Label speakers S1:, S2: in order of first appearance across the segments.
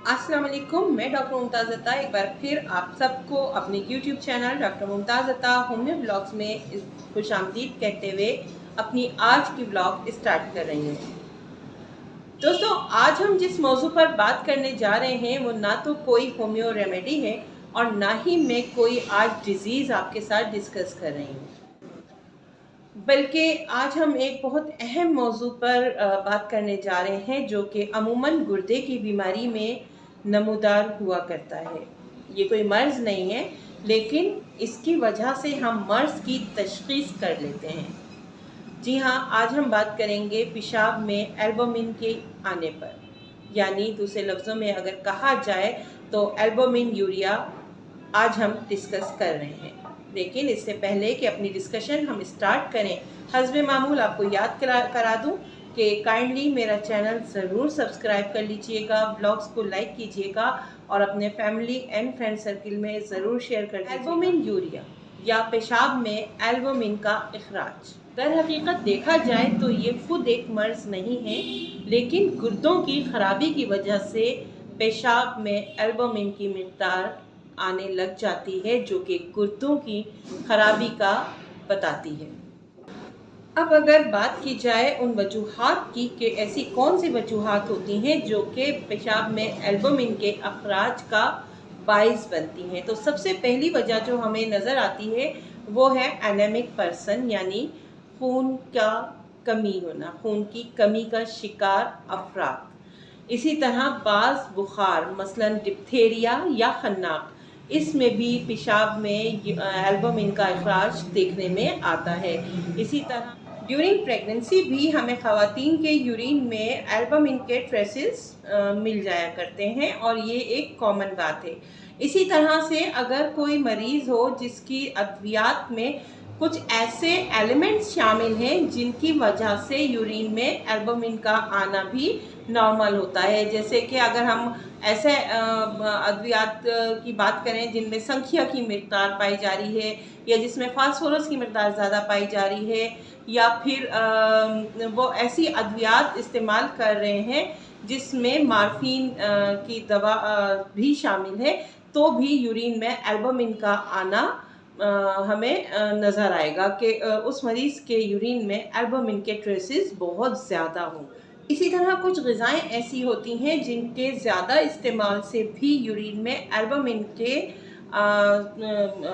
S1: अस्सलाम वालेकुम, मैं डॉक्टर मुमताज़ अता एक बार फिर आप सबको अपने यूट्यूब चैनल डॉक्टर मुमताज़ अता होम्यो ब्लॉग्स में खुशामदीद कहते हुए अपनी आज की ब्लॉग स्टार्ट कर रही हूँ। दोस्तों, आज हम जिस मौजू पर बात करने जा रहे हैं वो ना तो कोई होम्यो रेमेडी है और ना ही मैं कोई आज डिज़ीज़ आपके साथ डिस्कस कर रही हूँ, बल्कि आज हम एक बहुत अहम मौजू पर बात करने जा रहे हैं जो कि अमूमन गुर्दे की बीमारी में नमूदार हुआ करता है। ये कोई मर्ज़ नहीं है, लेकिन इसकी वजह से हम मर्ज़ की तशख़ीस कर लेते हैं। जी हाँ, आज हम बात करेंगे पेशाब में एल्बुमिन के आने पर, यानी दूसरे लफ्ज़ों में अगर कहा जाए तो एल्बुमिन यूरिया आज हम डिस्कस कर रहे हैं। लेकिन इससे पहले कि अपनी डिस्कशन हम स्टार्ट करें, हस्बे मामूल आपको याद करा दूं कि काइंडली मेरा चैनल ज़रूर सब्सक्राइब कर लीजिएगा, ब्लॉग्स को लाइक कीजिएगा और अपने फैमिली एंड फ्रेंड सर्किल में ज़रूर शेयर कर दीजिएगा। एल्बुमिन यूरिया या पेशाब में एल्बुमिन का इखराज, दर हकीकत देखा जाए तो ये खुद एक मर्ज़ नहीं है, लेकिन गुर्दों की ख़राबी की वजह से पेशाब में एल्बुमिन की मिक़दार आने लग जाती है, जो कि गुर्दों की खराबी का बताती है। अब अगर बात की जाए उन वजूहात की कि ऐसी कौन सी वजूहात होती हैं जो कि पेशाब में एल्बुमिन के अखराज का बाइस बनती हैं, तो सबसे पहली वजह जो हमें नज़र आती है वो है एनेमिक पर्सन, यानी खून का कमी होना, खून की कमी का शिकार अफराद। इसी तरह बाज़ बुखार मसलन डिप्थेरिया या खन्नाक, इसमें भी पेशाब में एल्बुमिन का अखराज देखने में आता है। इसी तरह ड्यूरिंग प्रेगनेंसी भी हमें ख़वातीन के यूरिन में एल्बुमिन के ट्रेसेस मिल जाया करते हैं और ये एक कॉमन बात है। इसी तरह से अगर कोई मरीज़ हो जिसकी अद्वियात में कुछ ऐसे एलिमेंट्स शामिल हैं जिनकी वजह से यूरिन में एल्बुमिन का आना भी नॉर्मल होता है, जैसे कि अगर हम ऐसे अद्वियात की बात करें जिनमें संख्या की मिक़दार पाई जा रही है या जिसमें फास्फोरस की मिक़दार ज़्यादा पाई जा रही है, या फिर वो ऐसी अद्वियात इस्तेमाल कर रहे हैं जिसमें मार्फिन की दवा भी शामिल है, तो भी यूरिन में एल्बुमिन का आना हमें नज़र आएगा कि उस मरीज़ के यूरिन में एल्बुमिन के ट्रेसेस बहुत ज़्यादा हों। इसी तरह कुछ ग़िज़ाएँ ऐसी होती हैं जिनके ज़्यादा इस्तेमाल से भी यूरिन में एल्बुमिन के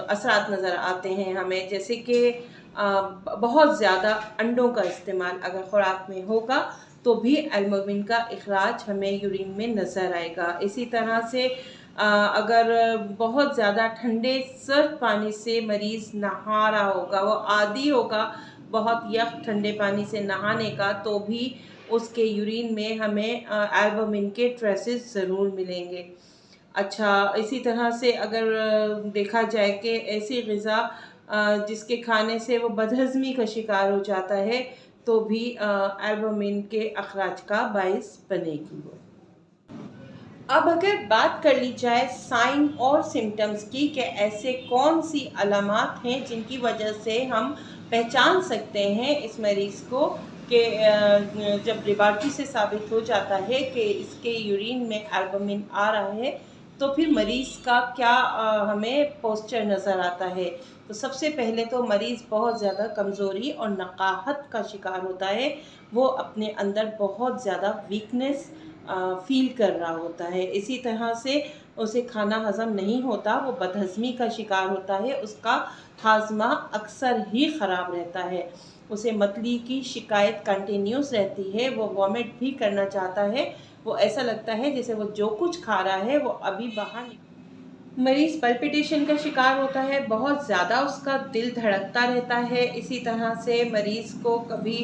S1: असरात नज़र आते हैं हमें, जैसे कि बहुत ज़्यादा अंडों का इस्तेमाल अगर ख़ुराक में होगा तो भी एल्बुमिन का इखराज हमें यूरिन में नज़र आएगा। इसी तरह से अगर बहुत ज़्यादा ठंडे सर्द पानी से मरीज़ नहा रहा होगा, वो आदी होगा बहुत यख ठंडे पानी से नहाने का, तो भी उसके यूरिन में हमें एल्बुमिन के ट्रेसेस ज़रूर मिलेंगे। अच्छा, इसी तरह से अगर देखा जाए कि ऐसी ग़िज़ा जिसके खाने से वो बदहज़मी का शिकार हो जाता है, तो भी एल्बुमिन के अखराज का बाइस बनेगी वो। अब अगर बात कर ली जाए साइन और सिम्टम्स की कि ऐसे कौन सी अलामात हैं जिनकी वजह से हम पहचान सकते हैं इस मरीज़ को कि जब लेबॉरेटरी से साबित हो जाता है कि इसके यूरिन में एल्बुमिन आ रहा है, तो फिर मरीज़ का क्या हमें पोस्चर नज़र आता है। तो सबसे पहले तो मरीज़ बहुत ज़्यादा कमज़ोरी और नकाहत का शिकार होता है, वो अपने अंदर बहुत ज़्यादा वीकनेस फ़ील कर रहा होता है। इसी तरह से उसे खाना हज़म नहीं होता, वो बदहज़मी का शिकार होता है, उसका हाज़मा अक्सर ही ख़राब रहता है, उसे मतली की शिकायत कंटिन्यूस रहती है, वो वॉमिट भी करना चाहता है, वो ऐसा लगता है जैसे वो जो कुछ खा रहा है वो अभी बाहर मरीज़ पल्पिटेशन का शिकार होता है, बहुत ज़्यादा उसका दिल धड़कता रहता है। इसी तरह से मरीज़ को कभी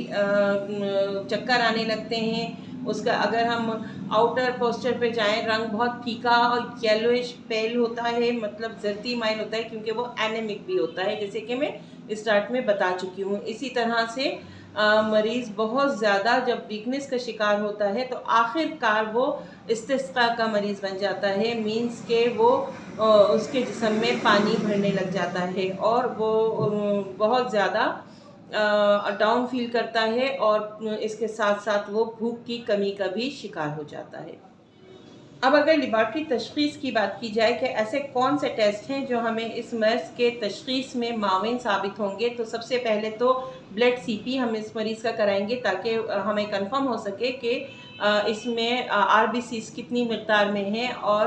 S1: चक्कर आने लगते हैं। उसका अगर हम आउटर पोस्चर पे जाएं, रंग बहुत फीका और येलोइश पेल होता है, मतलब ज़र्दी माइल होता है, क्योंकि वो एनेमिक भी होता है, जैसे कि मैं स्टार्ट में बता चुकी हूँ। इसी तरह से मरीज़ बहुत ज़्यादा जब वीकनेस का शिकार होता है तो आखिरकार वो इस्तिस्क़ा का मरीज़ बन जाता है, मीन्स के वो उसके जिस्म में पानी भरने लग जाता है और वो बहुत ज़्यादा डाउन फील करता है और इसके साथ साथ वो भूख की कमी का भी शिकार हो जाता है। अब अगर लेबॉर्ट्री तशख़ीस की बात की जाए कि ऐसे कौन से टेस्ट हैं जो हमें इस मर्ज़ के तशख़ीस में माविन साबित होंगे, तो सबसे पहले तो ब्लड सीपी हम इस मरीज़ का कराएंगे ताकि हमें कंफर्म हो सके कि इसमें आरबीसीज़ कितनी मिक़दार में हैं और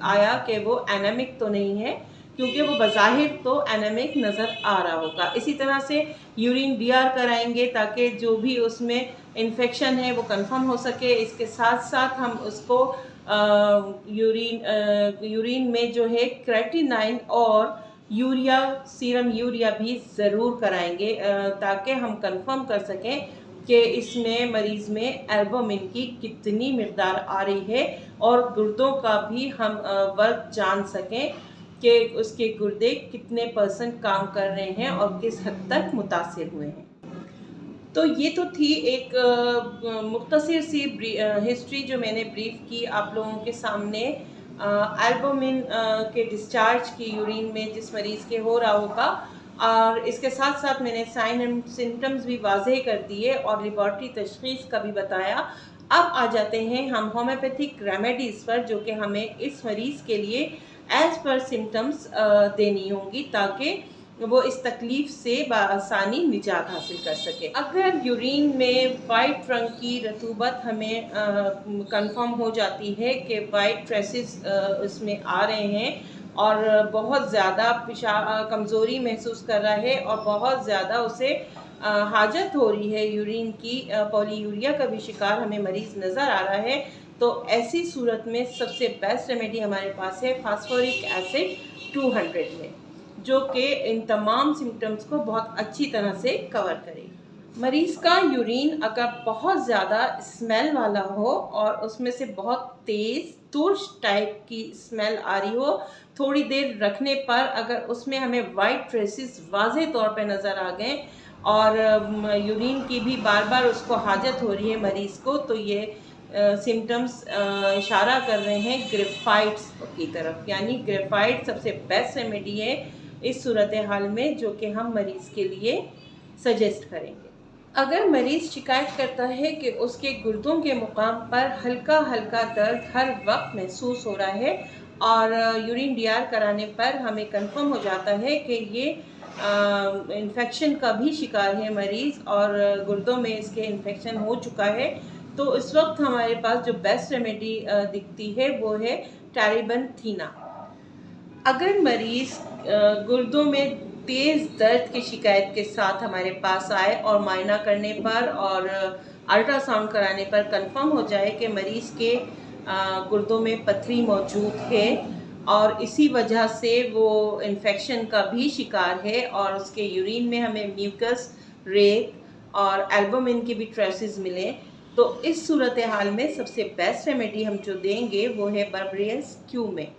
S1: आया कि वो एनेमिक तो नहीं है, क्योंकि वो बज़ाहिर तो एनेमिक नज़र आ रहा होगा। इसी तरह से यूरिन डीआर कराएंगे ताकि जो भी उसमें इन्फेक्शन है वो कंफर्म हो सके। इसके साथ साथ हम उसको यूरिन में जो है क्रेटिनाइन और यूरिया, सीरम यूरिया भी ज़रूर कराएंगे ताकि हम कंफर्म कर सकें कि इसमें मरीज़ में एल्बुमिन की कितनी मिक़दार आ रही है और गुर्दों का भी हम वर्क जान सकें कि उसके गुर्दे कितने % काम कर रहे हैं और किस हद तक मुतासिर हुए हैं। तो ये तो थी एक मुख्तसर सी हिस्ट्री जो मैंने ब्रीफ की आप लोगों के सामने एल्बुमिन के डिस्चार्ज की यूरिन में जिस मरीज़ के हो रहा होगा, और इसके साथ साथ मैंने साइन एंड सिम्टम्स भी वाज़ेह कर दिए और लेबॉर्ट्री तशख़ीस का भी बताया। अब आ जाते हैं हम होम्योपैथिक रेमेडीज़ पर जो कि हमें इस मरीज़ के लिए एज़ पर सिम्टम्स देनी होंगी ताकि वो इस तकलीफ़ से बआसानी निजात हासिल कर सके। अगर यूरिन में वाइट रंग की रतूबत हमें कंफर्म हो जाती है कि वाइट ट्रेसेस उसमें आ रहे हैं और बहुत ज़्यादा कमज़ोरी महसूस कर रहा है और बहुत ज़्यादा उसे हाजत हो रही है यूरिन की, पॉलीयूरिया का भी शिकार हमें मरीज़ नज़र आ रहा है, तो ऐसी सूरत में सबसे बेस्ट रेमेडी हमारे पास है फास्फोरिक एसिड 200 में, जो कि इन तमाम सिम्टम्स को बहुत अच्छी तरह से कवर करेगी। मरीज़ का यूरिन अगर बहुत ज़्यादा स्मेल वाला हो और उसमें से बहुत तेज़ तुर्श टाइप की स्मेल आ रही हो, थोड़ी देर रखने पर अगर उसमें हमें वाइट ट्रेसेस वाज़ेह तौर पे नज़र आ गए और यूरिन की भी बार बार उसको हाजत हो रही है मरीज़ को, तो ये सिम्टम्स इशारा कर रहे हैं ग्रेफाइट्स की तरफ। यानी ग्रेफाइट सबसे बेस्ट रेमेडी है इस सूरत हाल में जो कि हम मरीज़ के लिए सजेस्ट करेंगे। अगर मरीज़ शिकायत करता है कि उसके गुर्दों के मुकाम पर हल्का हल्का दर्द हर वक्त महसूस हो रहा है और यूरिन डीआर कराने पर हमें कंफर्म हो जाता है कि ये इन्फेक्शन का भी शिकार है मरीज़ और गुर्दों में इसके इन्फेक्शन हो चुका है, तो इस वक्त हमारे पास जो बेस्ट रेमेडी दिखती है वो है टेरिबंथीना। अगर मरीज़ गुर्दों में तेज़ दर्द की शिकायत के साथ हमारे पास आए और मायना करने पर और अल्ट्रासाउंड कराने पर कंफर्म हो जाए कि मरीज़ के गुर्दों में पथरी मौजूद है और इसी वजह से वो इन्फेक्शन का भी शिकार है और उसके यूरिन में हमें म्यूकस, रेत और एल्बुमिन की भी ट्रेसेस मिले, तो इस सूरत हाल में सबसे बेस्ट रेमेडी हम जो देंगे वो है बर्बरियस क्यूमेन।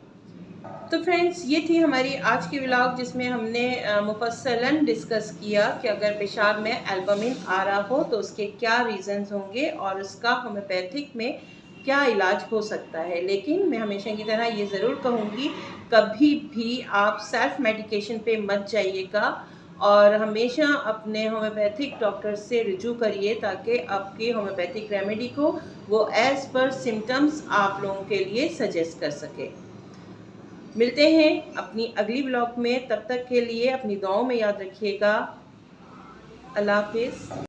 S1: तो फ्रेंड्स, ये थी हमारी आज की व्लॉग जिसमें हमने मुफस्सलन डिस्कस किया कि अगर पेशाब में एल्बुमिन आ रहा हो तो उसके क्या रीज़न्स होंगे और उसका होम्योपैथिक में क्या इलाज हो सकता है। लेकिन मैं हमेशा की तरह ये ज़रूर कहूँगी, कभी भी आप सेल्फ़ मेडिकेशन पे मत जाइएगा और हमेशा अपने होम्योपैथिक डॉक्टर से रुजू करिए ताकि आपकी होम्योपैथिक रेमेडी को वो एज़ पर सिम्टम्स आप लोगों के लिए सजेस्ट कर सके। मिलते हैं अपनी अगली व्लॉग में, तब तक के लिए अपनी दुआओं में याद रखिएगा। अल्लाह हाफ़िज़।